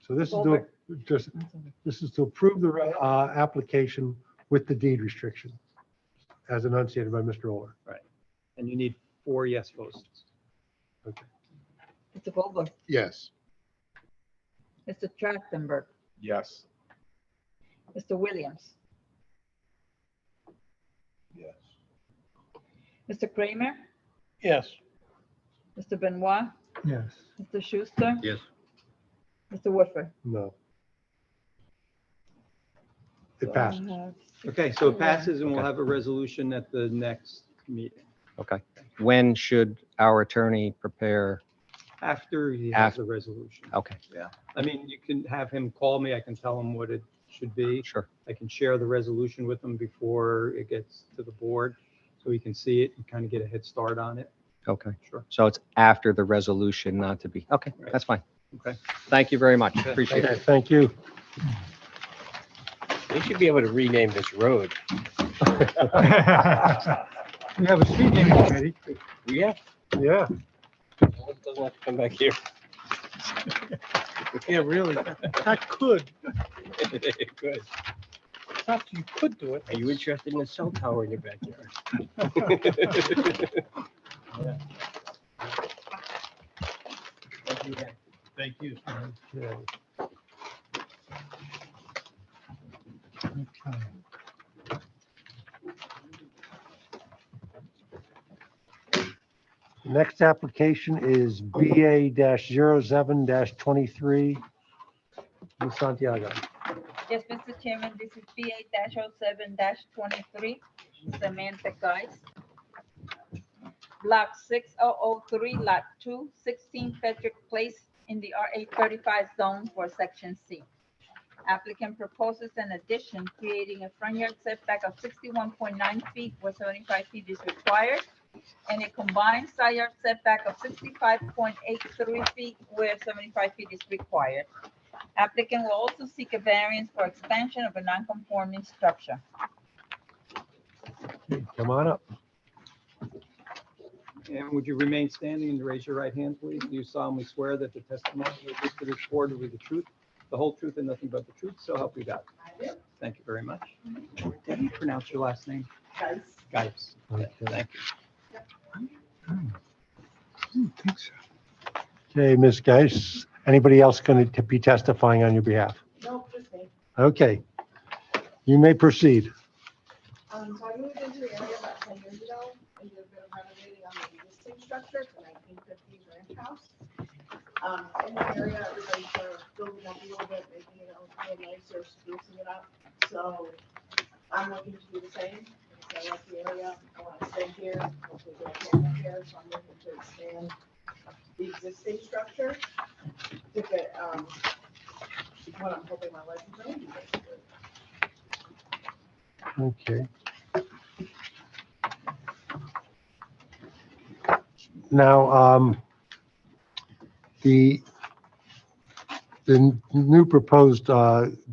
So this is to approve the application with the deed restriction as enunciated by Mr. Oler. And you need 4 yes votes. Mr. Goldberg, Yes. Mr. Trachtenberg, Yes. Mr. Williams, Yes. Mr. Kramer, Yes. Mr. Benoit, Yes. Mr. Schuster, Yes. Mr. Woodford. No. It So I passes. have Okay, so it passes and we'll have a resolution at the next meeting. Okay. When should our attorney prepare? After he has the resolution. Okay, Yeah. I mean, you can have him call me. I can tell him what it should be. sure. I can share the resolution with him before it gets to the board so he can see it and kind of get a head start on it. Okay. Sure. So it's after the resolution, not to be, okay, Right. that's fine. Okay. Thank you very much. Okay. Appreciate Okay, it. thank you. They should be able to rename this road. We have a street naming committee. Yeah, Yeah. it doesn't have to come back here. Yeah, really. That could, Good. perhaps you could do it. Are you interested in a cell tower in your backyard? Thank you. Okay. Next application is BA-07-23. Ms. Santiago. Yes, Mr. Chairman, this is BA-07-23, Samantha Geis. Block 6003, Lot 2, 16 Frederick Place in the RA 35 zone for Section C. Applicant proposes an addition creating a front yard setback of 61.9 feet where 75 feet is required, and a combined side yard setback of 65.83 feet where 75 feet is required. Applicant will also seek a variance for expansion of a non-conforming structure. Come on up. And would you remain standing and raise your right hand, please? Do you solemnly swear that the testimony you give to this board will be the truth, the whole truth, and nothing but the truth, so help you God? Thank you very much. How do you pronounce your last name? Guys. Geis. Thank you. Okay, Ms. Geis, anybody else going to be testifying on your behalf? Nope, just me. Okay. You may proceed. So I moved into the area about 10 years ago and did a bit of renovating on the existing structure. It's a 1950s ranch house. In the area, everybody's sort of building up a little bit, making it a little nicer, sprucing it up. So I'm looking to do the same. So I like the area. I want to stay here. Hopefully get a family here. So I'm looking to expand the existing structure to fit what I'm hoping my life is going to be, basically. Okay. Now, the new proposed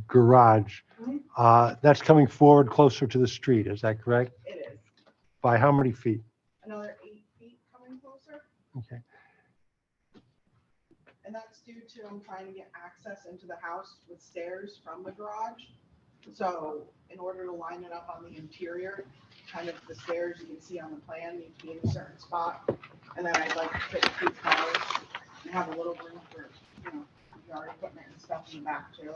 garage, that's coming forward closer to the street, is that correct? It is. By how many feet? Another 8 feet coming closer. Okay. And that's due to I'm trying to get access into the house with stairs from the garage. So in order to line it up on the interior, kind of the stairs you can see on the plan need to be in a certain spot. And then I'd like to fit 2 cars and have a little room for, yard equipment and stuff in the back too.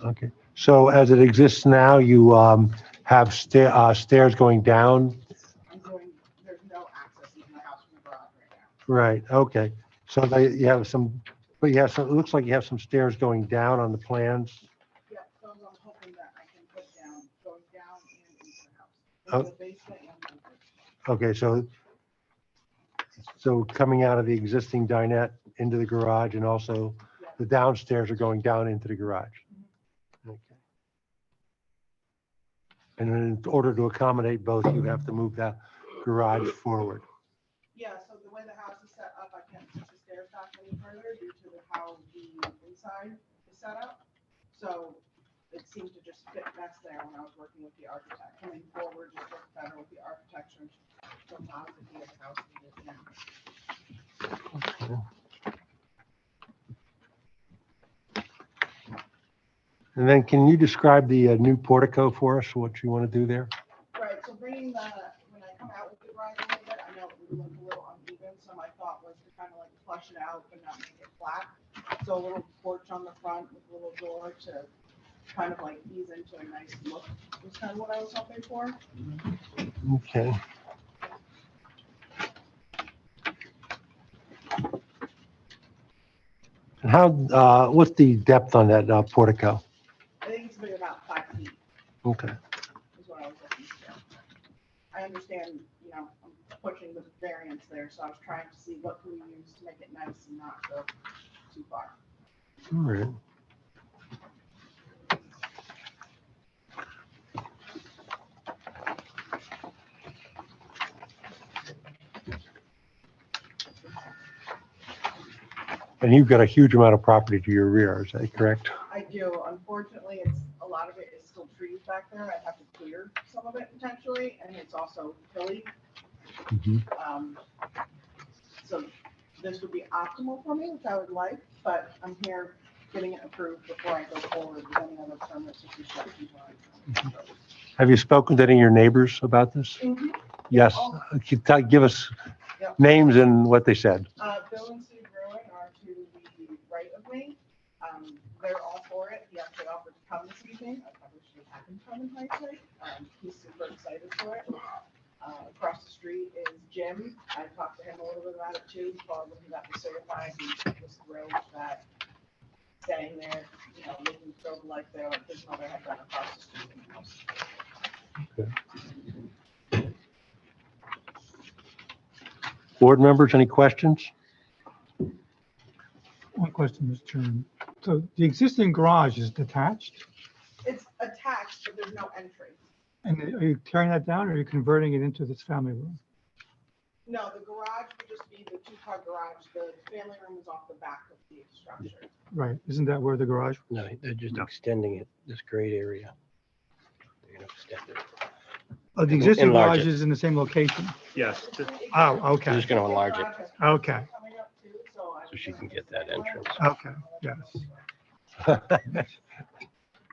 Okay. So as it exists now, you have stairs going down? There's no access into the house from the garage right now. Right, okay. So you have some, but you have some, it looks like you have some stairs going down on the plans. Yeah, those I'm hoping that I can put going down and into the house. Into the basement and Okay, so coming out of the existing dinette into the garage, and also the downstairs are going down into the garage. Okay. And then in order to accommodate both, you have to move that garage forward. yeah, so the way the house is set up, I can't push the stairs back any further due to how the inside is set up. So it seemed to just fit best there when I was working with the architect. Coming forward just worked better with the architecture. So positively of the house as it is now. Okay. And then can you describe the new portico for us, what you want to do there? Right, so when I come out with the garage a little bit, I know it would look a little uneven, so my thought was to kind of like flush it out but not make it flat. So a little porch on the front with a little door to kind of like ease into a nice look was kind of what I was hoping for. Okay. And how, what's the depth on that portico? I think it's been about 5 feet Okay. is what I was looking for. I understand, I'm pushing the variance there, so I was trying to see what can we use to make it nice and not go too far. All right. And you've got a huge amount of property to your rear, is that correct? I do. Unfortunately, a lot of it is still trees back there. I'd have to clear some of it potentially, and it's also hilly. So this would be optimal for me, which I would like, but I'm here getting it approved before I go forward with any other permits if we shut people out. Have you spoken to any of your neighbors about this? Mhm. Yes. Oh. Give us Yep. names and what they said. Bill and Sue Bruin are to the right of me. They're all for it. He actually offered to come this evening. I probably should have had him come in hindsight. He's super excited for it. Across the street is Jim. I talked to him a little bit about it too. He called when he got the certified. He was thrilled that staying there, living through the life there, like his mother had done across the street in the house. Okay. Board members, any questions? One question, Mr. Chairman. So the existing garage is detached, It's attached, but there's no entry. and are you tearing that down or are you converting it into this family room? No, the garage would just be the 2-car garage. The family room is off the back of the structure. Right, isn't that where the garage? No, they're just extending it, this great area. They're gonna extend it. Oh, the existing Enlarge garage it. is in the same location? Yes. Oh, They're okay, just gonna enlarge it okay, so she can get that entrance. okay, yes.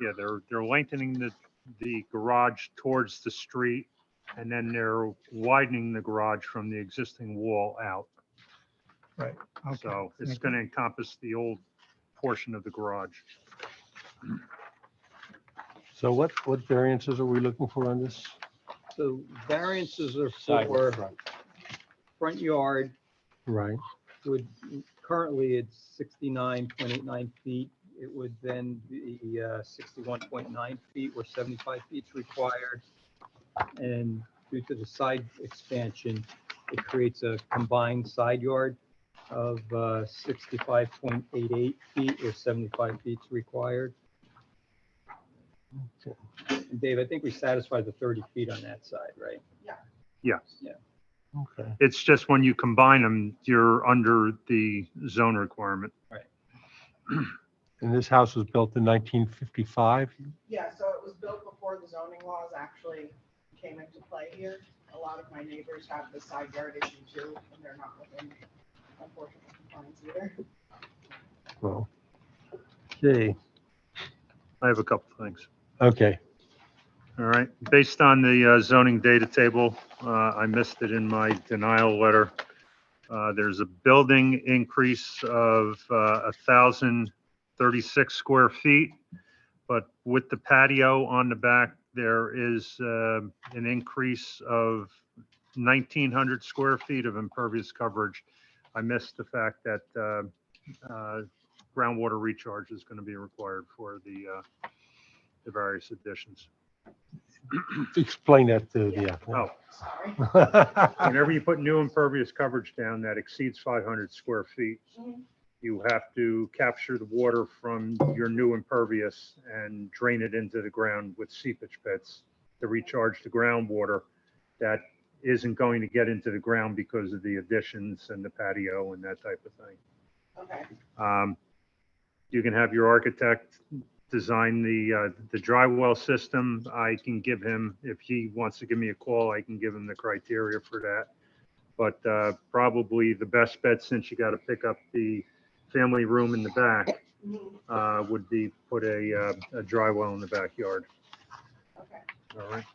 Yeah, they're lengthening the garage towards the street, and then they're widening the garage from the existing wall out. Right. Okay. So it's Thank going to encompass the old portion of the garage. So what variances are we looking for on this? So variances are Side for front. front yard Right. would, currently it's 69.89 feet. It would then be 61.9 feet where 75 feet is required. And due to the side expansion, it creates a combined side yard of 65.88 feet where 75 feet is required. And Dave, I think we satisfied the 30 feet on that side, right? Yeah. Okay. It's just when you combine them, you're under the zone requirement. And this house was built in 1955? Yeah, so it was built before the zoning laws actually came into play here. A lot of my neighbors have the side yard issue too, and they're not within, unfortunately, compliance either. Well, okay. I have a couple things. Okay. All right, based on the zoning data table, I missed it in my denial letter. There's a building increase of 1,036 square feet, but with the patio on the back, there is an increase of 1,900 square feet of impervious coverage. I missed the fact that groundwater recharge is going to be required for the various additions. Explain that to the Oh, Sorry. applicant. whenever you put new impervious coverage down that exceeds 500 square feet, Mhm. you have to capture the water from your new impervious and drain it into the ground with seepage pits to recharge the groundwater that isn't going to get into the ground because of the additions and the patio and that type of thing. Okay, You can have your architect design the dry well system. I can give him, if he wants to give me a call, I can give him the criteria for that. But probably the best bet, since you got to pick up the family room in the back, would be put a dry well in the backyard. okay. All right.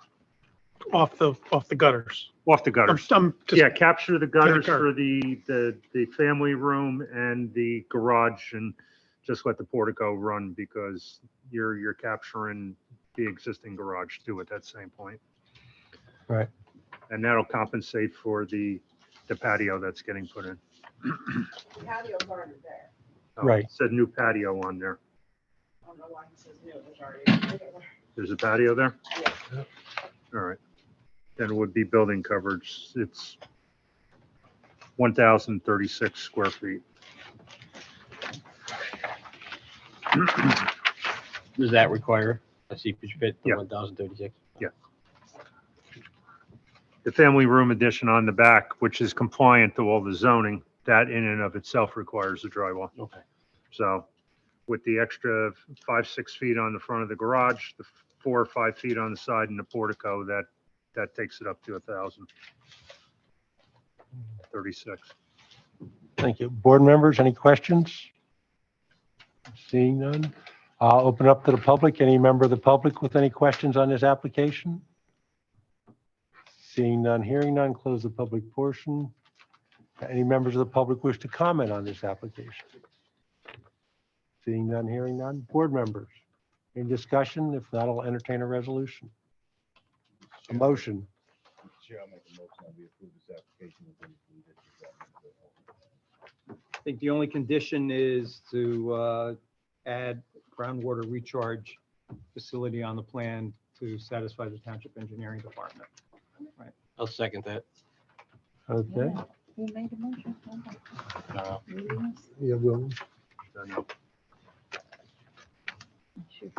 Off the gutters. Off the gutters. I'm just- Yeah, capture the gutters gutter. for the family room and the garage, and just let the portico run, because you're capturing the existing garage too at that same point. Right. And that'll compensate for the patio that's getting put in. The patio's already there. Oh, Right. it said new patio on there. I don't know why he says new, there's already. There's a patio there? Yeah. All right. Then it would be building coverage. It's 1,036 square feet. Does that require a seepage pit, the Yeah. 1,036? The family room addition on the back, which is compliant to all the zoning, that in and of itself requires a drywall. Okay. So with the extra 5-6 feet on the front of the garage, the 4 or 5 feet on the side and the portico, that takes it up to 1,036. Thank you. Board members, any questions? Seeing none, I'll open up to the public. Any member of the public with any questions on this application? Seeing none, hearing none, close the public portion. Any members of the public wish to comment on this application? Seeing none, hearing none. Board members, any discussion? If not, I'll entertain a resolution. A motion. Chair, I'll make a motion that we approve this application with any conditions that I think the only condition is to add groundwater recharge facility on the plan to satisfy the township engineering department. I'll second that. Okay. Who made the motion? Uh, Yeah, Will. Shoot.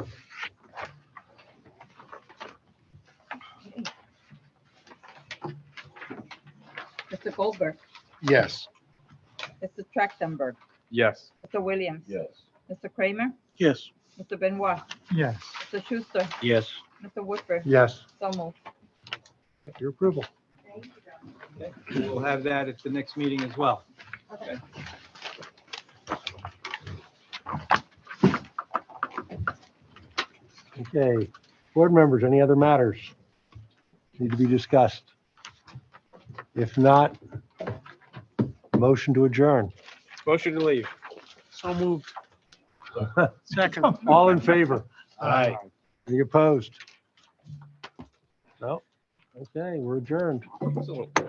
Mr. Goldberg, Yes. Mr. Trachtenberg, Yes. Mr. Williams. Yes. Mr. Kramer, Yes. Mr. Benoit, Yes. Mr. Schuster, Yes. Mr. Woodford. Yes. So moved. Your approval. Thank you, John. We'll have that at the next meeting as well. Okay. Okay, board members, any other matters need to be discussed? If not, motion to adjourn. Motion to leave. So moved. Second. All in favor? Aye. Any opposed? No? Okay, we're adjourned. Excellent.